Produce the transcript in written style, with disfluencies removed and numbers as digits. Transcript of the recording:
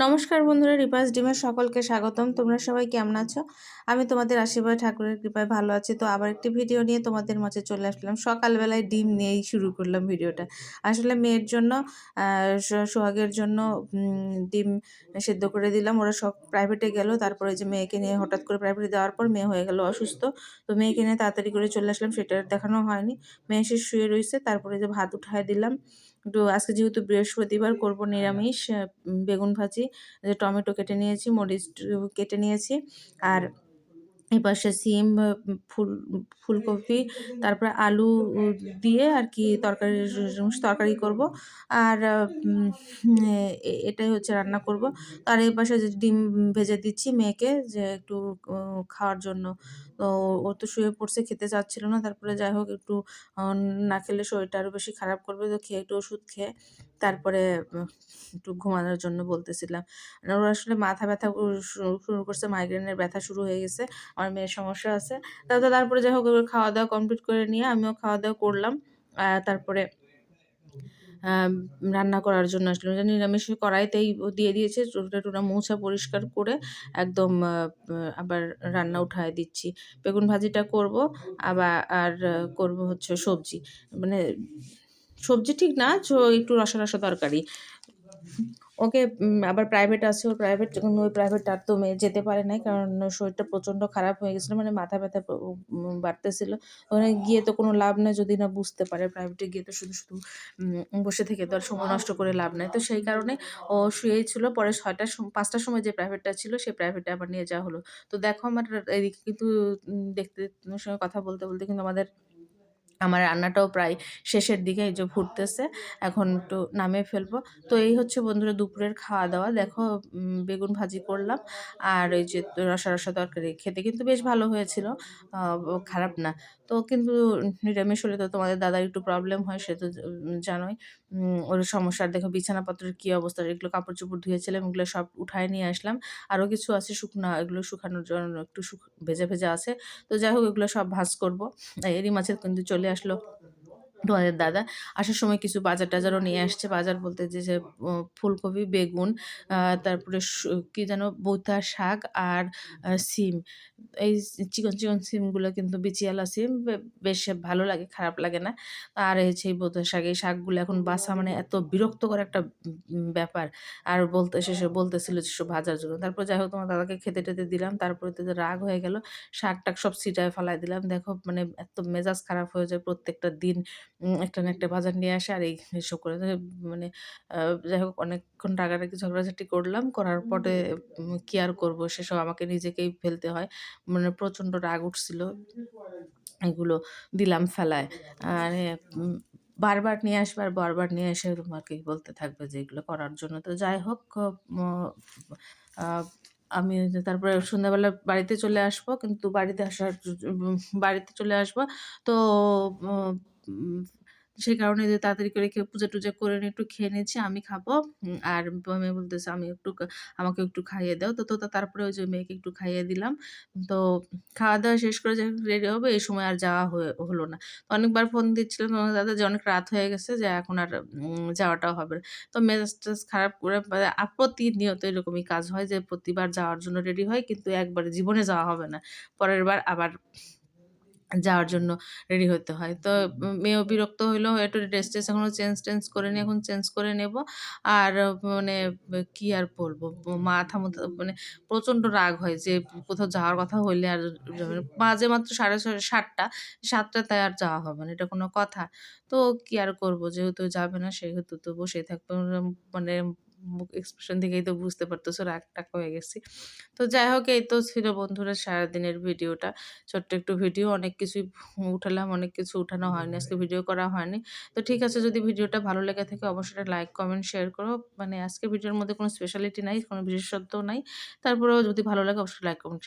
নমস্কার বন্ধুরা, রিপাস ডিমের সকলকে স্বাগতম। তোমরা সবাই কেমন আছো? আমি তোমাদের আশীর্বাদ ঠাকুরের কৃপায় ভালো আছি। তো আবার একটি ভিডিও নিয়ে তোমাদের মাঝে চলে আসলাম। সকালবেলায় ডিম নিয়েই শুরু করলাম ভিডিওটা। আসলে মেয়ের জন্য সোহাগের জন্য ডিম সেদ্ধ করে দিলাম। ওরা সব প্রাইভেটে গেল। তারপরে যে মেয়েকে নিয়ে হঠাৎ করে প্রাইভেটে দেওয়ার পর মেয়ে হয়ে গেল অসুস্থ। তো মেয়েকে নিয়ে তাড়াতাড়ি করে চলে আসলাম, সেটা দেখানো হয়নি। মেয়ে এসে শুয়ে রয়েছে। তারপরে যে ভাত উঠায় দিলাম। একটু আজকে যেহেতু বৃহস্পতিবার করব নিরামিষ, বেগুন ভাজি, যে টমেটো কেটে নিয়েছি, মরিচ কেটে নিয়েছি, আর এপাশে সিম, ফুলকপি, তারপরে আলু দিয়ে আর কি তরকারি করব। আর এটাই হচ্ছে রান্না করব। আর এই পাশে যে ডিম ভেজে দিচ্ছি মেয়েকে, যে একটু খাওয়ার জন্য। তো ও তো শুয়ে পড়ছে, খেতে চাচ্ছিল না। তারপরে যাই হোক, একটু না খেলে শরীরটা আরও বেশি খারাপ করবে। তো খেয়ে একটু ওষুধ খেয়ে তারপরে একটু ঘুমানোর জন্য বলতেছিলাম। ওর আসলে মাথা ব্যথা শুরু করছে, মাইগ্রেনের ব্যথা শুরু হয়ে গেছে। আমার মেয়ের সমস্যা আছে। তারপরে যাই হোক, এবার খাওয়া-দাওয়া কমপ্লিট করে নিয়ে আমিও খাওয়া-দাওয়া করলাম। তারপরে আম রান্না করার জন্য আসলে নিরামিষ কড়াইতেই দিয়ে দিয়েছে। চুলা-টুলা মুছা পরিষ্কার করে একদম আবার রান্না উঠায় দিচ্ছি। বেগুন ভাজিটা করব, আর করব হচ্ছে সবজি। মানে সবজি ঠিক না, একটু রসা, রসা তরকারি। ওকে আবার প্রাইভেট আছে, ওই প্রাইভেট আর তো মেয়ে যেতে পারে নাই। কারণ শরীরটা প্রচণ্ড খারাপ হয়ে গেছিল। মানে মাথা ব্যথা বাড়তেছিল। ওখানে গিয়ে তো কোনো লাভ নাই যদি না বুঝতে পারে। প্রাইভেটে গিয়ে তো শুধু বসে থেকে তো আর সময় নষ্ট করে লাভ নাই। তো সেই কারণে ও শুয়েই ছিল। পরে ৫টার সময় যে প্রাইভেটটা ছিল সেই প্রাইভেটে আবার নিয়ে যাওয়া হলো। তো দেখো আমার এদিকে কিন্তু দেখতে তোমার সঙ্গে কথা বলতে কিন্তু আমার রান্নাটাও প্রায় শেষের দিকে, এই যে ফুটতেছে। এখন একটু নামিয়ে ফেলবো। তো এই হচ্ছে বন্ধুরা দুপুরের খাওয়া-দাওয়া। দেখো বেগুন ভাজি করলাম, আর ওই যে রসা, রসা তরকারি। খেতে কিন্তু বেশ ভালো হয়েছিল। আ খারাপ না। তো কিন্তু নিরামিষ হলে তো তোমাদের দাদার একটু প্রবলেম হয়, সে তো জানোই। ওর সমস্যা। আর দেখো বিছানাপত্রের কি অবস্থা। এগুলো কাপড়-চোপড় ধুয়েছিলাম, এগুলো সব উঠায় নিয়ে আসলাম। আরও কিছু আছে শুকনা, এগুলো শুকানোর জন্য একটু ভেজা, ভেজা আছে। তো যাই হোক, এগুলো সব ভাঁজ করব। এরই মাঝে কিন্তু চলে আসলো তোমাদের দাদা। আসার সময় কিছু বাজার-টাজারও নিয়ে আসছে। বাজার বলতে যে ফুলকপি, বেগুন, তারপরে কি যেন বৈতা শাক, আর সিম। এই চিকন, চিকন সিমগুলো কিন্তু বিচিওয়ালা সিম, বেশ ভালো লাগে, খারাপ লাগে না। আর হচ্ছে এই বৈতা শাক, এই শাকগুলো এখন বাছা মানে এত বিরক্তকর একটা ব্যাপার। আর শেষে বলতেছিল যে সব ভাজার জন্য। তারপর যাই হোক, তোমার দাদাকে খেতে-টেতে দিলাম। তারপরে তো রাগ হয়ে গেল। শাক-টাক সব ছিটায় ফালায় দিলাম। দেখো মানে এত মেজাজ খারাপ হয়ে যায় প্রত্যেকটা দিন। একটা না একটা বাজার নিয়ে আসে, আর এসব করে মানে যাই হোক, অনেকক্ষণ রাগারাগি ঝগড়াঝাটি করলাম। করার পরে কি আর করব, সেসব আমাকে নিজেকেই ফেলতে হয়। মানে প্রচণ্ড রাগ উঠছিল। এগুলো দিলাম ফেলায়। আর বারবার নিয়ে আসবে, আর বারবার নিয়ে এসে তোমাকেই বলতে থাকবে যে এগুলো করার জন্য। তো যাই হোক, ম আ আমি তারপরে সন্ধ্যাবেলা বাড়িতে চলে আসবো। কিন্তু বাড়িতে চলে আসবো। তো উম সেই কারণে যে তাড়াতাড়ি করে পূজা-টুজা করে নিয়ে একটু খেয়ে নিচ্ছি। আমি খাবো। আর মেয়ে বলতেছে আমাকে একটু খাইয়ে দাও। তারপরে ওই যে মেয়েকে একটু খাইয়ে দিলাম। তো খাওয়া-দাওয়া শেষ করে যখন রেডি হবো, এই সময় আর যাওয়া হলো না। তো অনেকবার ফোন দিচ্ছিলাম তোমার দাদা যে অনেক রাত হয়ে গেছে, যে এখন আর যাওয়াটাও হবে না। তো মেজাজ-টেজাজ খারাপ করে প্রতিনিয়ত এরকমই কাজ হয়, যে প্রতিবার যাওয়ার জন্য রেডি হয়, কিন্তু একবারে জীবনে যাওয়া হবে না। পরের বার আবার যাওয়ার জন্য রেডি হতে হয়। তো মেয়েও বিরক্ত হইলো, একটু ড্রেস-টেস এখনো চেঞ্জ করিনি, এখন চেঞ্জ করে নেব। আর মানে কি আর বলবো? মাথা-মুথা মানে প্রচণ্ড রাগ হয়, যে কোথাও যাওয়ার কথা হইলে আর বাজে মাত্র ৭:৩০, ৭টায় আর যাওয়া হবে না। এটা কোনো কথা? তো কি আর করব? যেহেতু যাবে না, সেহেতু তো বসেই থাকবো। মানে এক্সপ্রেশন দেখেই তো বুঝতে পারতেছো রাগ-টাগ হয়ে গেছি। তো যাই হোক, এই তো ছিল বন্ধুরা সারাদিনের ভিডিওটা। ছোট্ট একটু ভিডিও, অনেক কিছুই উঠালাম, অনেক কিছু উঠানো হয়নি। আজকে ভিডিও করা হয়নি। তো ঠিক আছে, যদি ভিডিওটা ভালো লেগে থাকে অবশ্যই লাইক, কমেন্ট, শেয়ার করো। মানে আজকের ভিডিওর মধ্যে কোনো স্পেশালিটি নাই, কোনো বিশেষত্বও নাই। তারপরেও যদি ভালো লাগে অবশ্যই লাইক, কমেন্ট